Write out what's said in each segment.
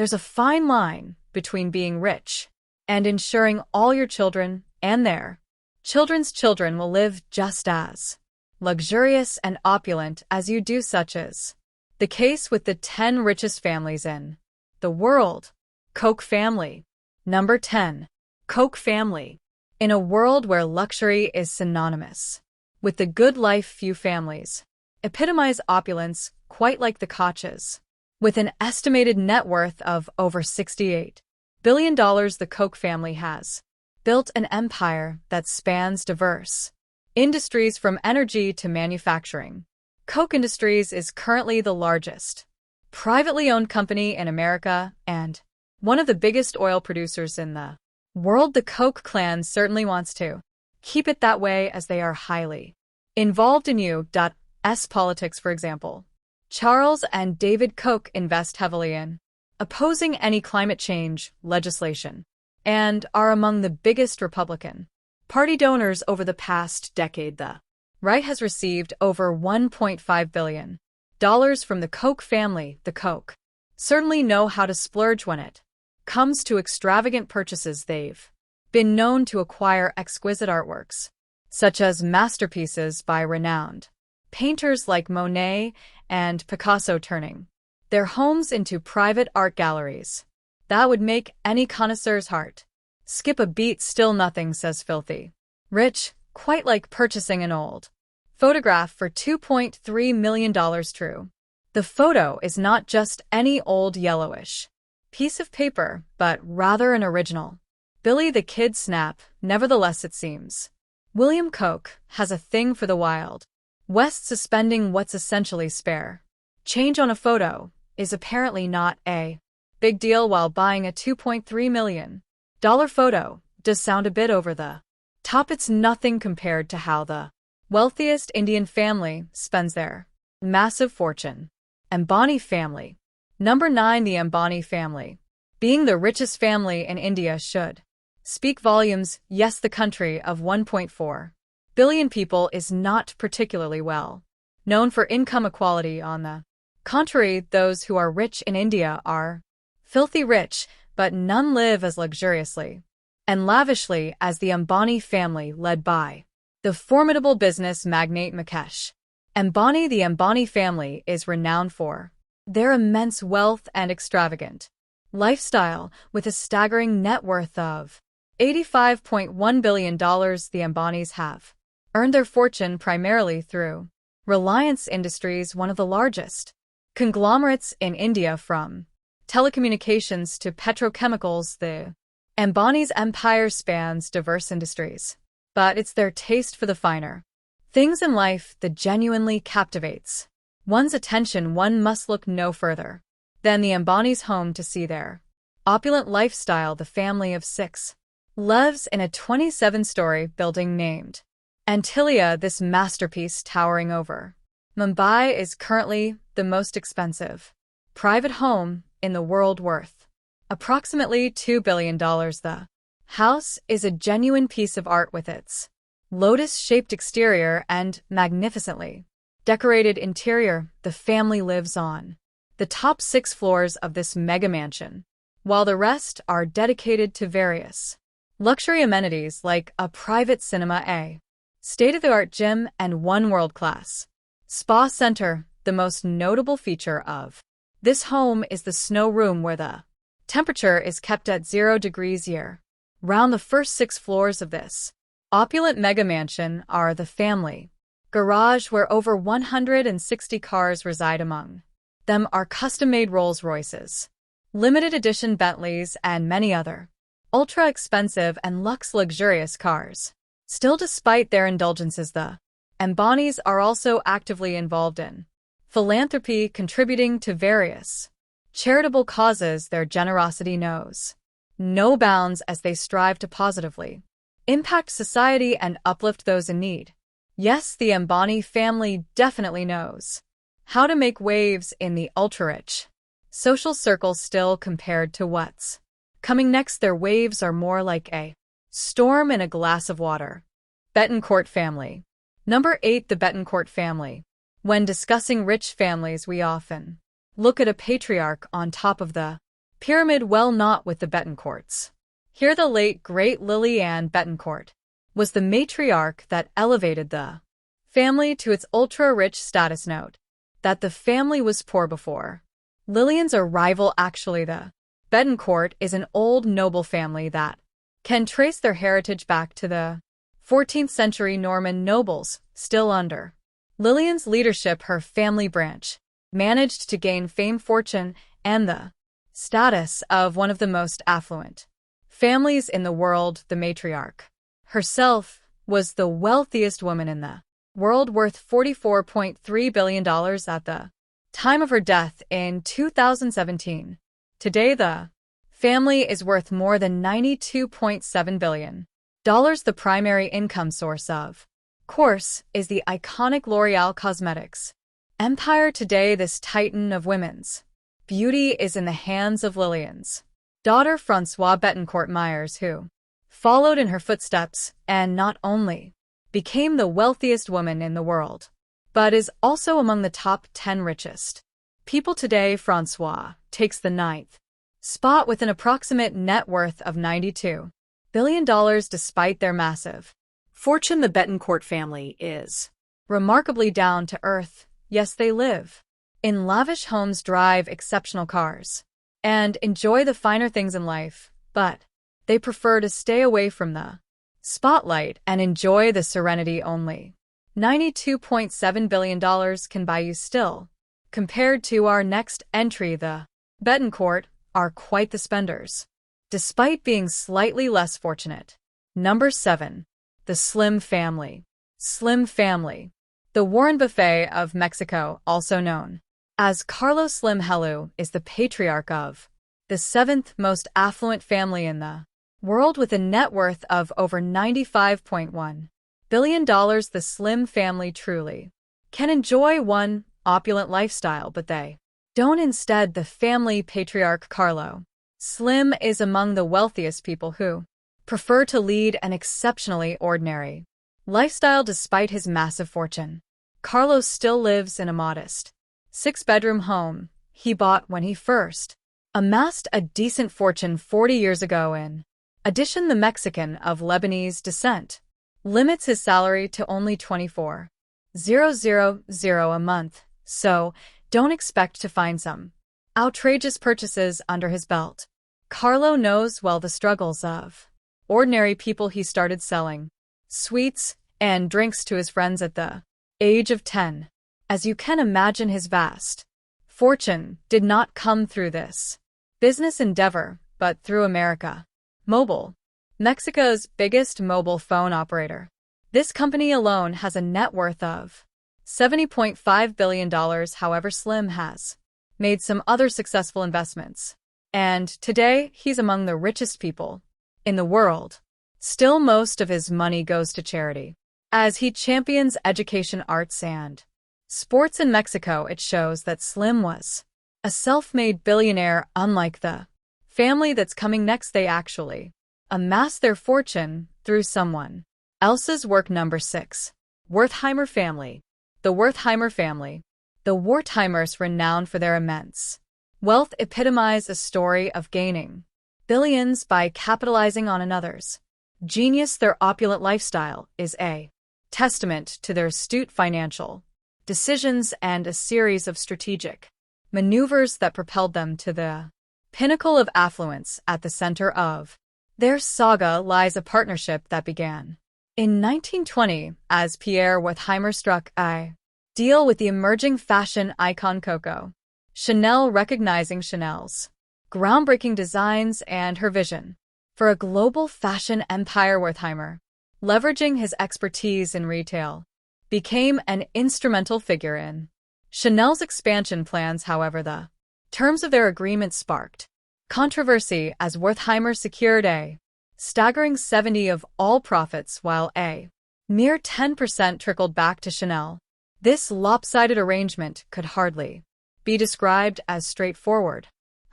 there's a fine line between being rich and ensuring all your children and their children's children will live just as luxurious and opulent as you do, such as the case with the 10 richest families in the world. Koch family. Number 10. Koch family. In a world where luxury is synonymous with the good life, few families epitomize opulence quite like the Koches. With an estimated net worth of over $68 billion, the Koch family has built an empire that spans diverse industries from energy to manufacturing. Koch Industries is currently the largest privately owned company in America and one of the biggest oil producers in the world. The Koch clan certainly wants to keep it that way, as they are highly involved in U.S. politics. For example, Charles and David Koch invest heavily in opposing any climate change legislation and are among the biggest Republican Party donors over the past decade. The right has received over $1.5 billion from the Koch family. The Koch certainly know how to splurge when it comes to extravagant purchases. They've been known to acquire exquisite artworks, such as masterpieces by renowned painters like Monet and Picasso, turning their homes into private art galleries that would make any connoisseur's heart skip a beat. Still, nothing says filthy rich quite like purchasing an old photograph for $2.3 million. True, the photo is not just any old yellowish piece of paper, but rather an original Billy the Kid snap. Nevertheless, it seems William Koch has a thing for the Wild West. Suspending what's essentially spare change on a photo is apparently not a big deal, while buying a $2.3 million photo does sound a bit over the top. It's nothing compared to how the wealthiest Indian family spends their massive fortune. Ambani family. Number 9. The Ambani family. Being the richest family in India should speak volumes. Yes, the country of 1.4 billion people is not particularly well known for income equality. On the contrary, those who are rich in India are filthy rich, but none live as luxuriously and lavishly as the Ambani family, led by the formidable business magnate Mukesh Ambani. The Ambani family is renowned for their immense wealth and extravagant lifestyle, with a staggering net worth of $85.1 billion. The Ambanis have earned their fortune primarily through Reliance Industries, one of the largest conglomerates in India. From telecommunications to petrochemicals, the Ambani's empire spans diverse industries. But it's their taste for the finer things in life that genuinely captivates one's attention. One must look no further than the Ambani's home to see their opulent lifestyle. The family of 6 lives in a 27-story building named Antilia. This masterpiece, towering over Mumbai, is currently the most expensive private home in the world, worth approximately $2 billion. The house is a genuine piece of art, with its lotus-shaped exterior and magnificently decorated interior. The family lives on the top 6 floors of this mega mansion, while the rest are dedicated to various luxury amenities like a private cinema, a state-of-the-art gym, and one world-class spa center. The most notable feature of this home is the snow room, where the temperature is kept at 0 degrees year-round. The first 6 floors of this opulent mega mansion are the family garage, where over 160 cars reside. Among them are custom-made Rolls-Royces, limited edition Bentleys, and many other ultra-expensive and luxurious cars. Still, despite their indulgences, the Ambanis are also actively involved in philanthropy, contributing to various charitable causes. Their generosity knows no bounds as they strive to positively impact society and uplift those in need. Yes, the Ambani family definitely knows how to make waves in the ultra-rich social circle. Still, compared to what's coming next, their waves are more like a storm in a glass of water. Bettencourt family. Number 8. The Bettencourt family. When discussing rich families, we often look at a patriarch on top of the Pyramid well not with the Betancourts. Here the late great Lily Ann Betancourt was the matriarch that elevated the family to its ultra-rich status. Note that the family was poor before Lillian's arrival. Actually, the Betancourt is an old noble family that can trace their heritage back to the 14th century Norman nobles. Still under Lillian's leadership, her family branch managed to gain fame, fortune, and the status of one of the most affluent families in the world. The matriarch herself was the wealthiest woman in the world, worth $44.3 billion at the time of her death in 2017. Today, the family is worth more than $92.7 billion. The primary income source, of course, is the iconic L'Oréal Cosmetics empire. Today, this titan of women's beauty is in the hands of Lillian's daughter, Françoise Betancourt Myers, who followed in her footsteps and not only became the wealthiest woman in the world, but is also among the top 10 richest people today. Françoise takes the ninth spot with an approximate net worth of $92 billion. Despite their massive fortune, the Betancourt family is remarkably down to earth. Yes, they live in lavish homes, drive exceptional cars, and enjoy the finer things in life, but they prefer to stay away from the spotlight and enjoy the serenity only $92.7 billion can buy you. Still, compared to our next entry, the Betancourt are quite the spenders, despite being slightly less fortunate. Number 7. The Slim family. Slim family. The Warren Buffett of Mexico, also known as Carlos Slim Helú, is the patriarch of the 7th most affluent family in the world, with a net worth of over $95.1 billion. The Slim family truly can enjoy one opulent lifestyle, but they don't. Instead, the family patriarch Carlos Slim is among the wealthiest people who prefer to lead an exceptionally ordinary lifestyle. Despite his massive fortune, Carlos still lives in a modest 6-bedroom home he bought when he first amassed a decent fortune 40 years ago. In addition, the Mexican of Lebanese descent limits his salary to only $24,000 a month, so don't expect to find some outrageous purchases under his belt. Carlo knows well the struggles of ordinary people. He started selling sweets and drinks to his friends at the age of 10. As you can imagine, his vast fortune did not come through this business endeavor, but through América Móvil, Mexico's biggest mobile phone operator. This company alone has a net worth of $70.5 billion. However, Slim has made some other successful investments, and today he's among the richest people in the world. Still, most of his money goes to charity, as he champions education, arts, and sports in Mexico. It shows that Slim was a self-made billionaire. Unlike the family that's coming next, they actually amassed their fortune through someone else's work. Number 6. Wertheimer family. The Wertheimer family. The Wertheimers, renowned for their immense wealth, epitomize a story of gaining billions by capitalizing on another's genius. Their opulent lifestyle is a testament to their astute financial decisions and a series of strategic maneuvers that propelled them to the pinnacle of affluence. At the center of their saga lies a partnership that began in 1920 as Pierre Wertheimer struck a deal with the emerging fashion icon Coco Chanel, recognizing Chanel's groundbreaking designs and her vision for a global fashion empire. Wertheimer, leveraging his expertise in retail, became an instrumental figure in Chanel's expansion plans. However, the terms of their agreement sparked controversy as Wertheimer secured a staggering 70% of all profits while a mere 10% trickled back to Chanel. This lopsided arrangement could hardly be described as straightforward,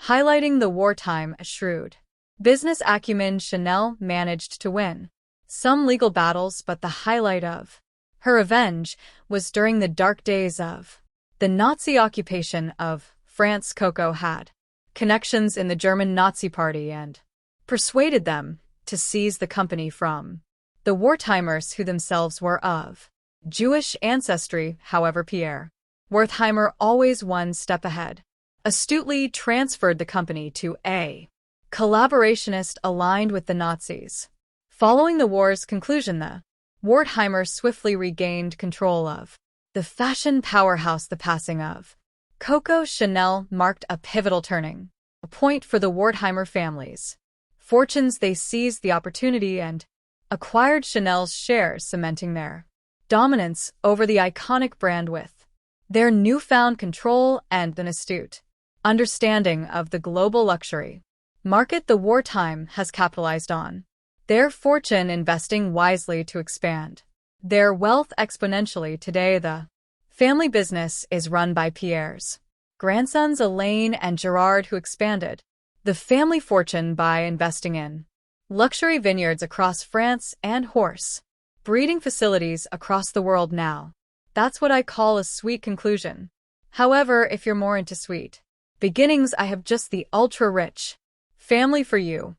highlighting the wartime shrewd business acumen. Chanel managed to win some legal battles, but the highlight of her revenge was during the dark days of the Nazi occupation of France. Coco had connections in the German Nazi Party, and persuaded them to seize the company from the Wertheimers, who themselves were of Jewish ancestry. However, Pierre Wertheimer, always one step ahead, astutely transferred the company to a collaborationist aligned with the Nazis. Following the war's conclusion, the Wertheimers swiftly regained control of the fashion powerhouse. The passing of Coco Chanel marked a pivotal turning point for the Wertheimer family's fortunes. They seized the opportunity and acquired Chanel's shares, cementing their dominance over the iconic brand with their newfound control and an astute understanding of the global luxury market. The Wertheim has capitalized on their fortune, investing wisely to expand their wealth exponentially. Today, the family business is run by Pierre's grandsons Alain and Gerard, who expanded the family fortune by investing in luxury vineyards across France and horse breeding facilities across the world. Now, that's what I call a sweet conclusion. However, if you're more into sweet beginnings, I have just the ultra-rich family for you.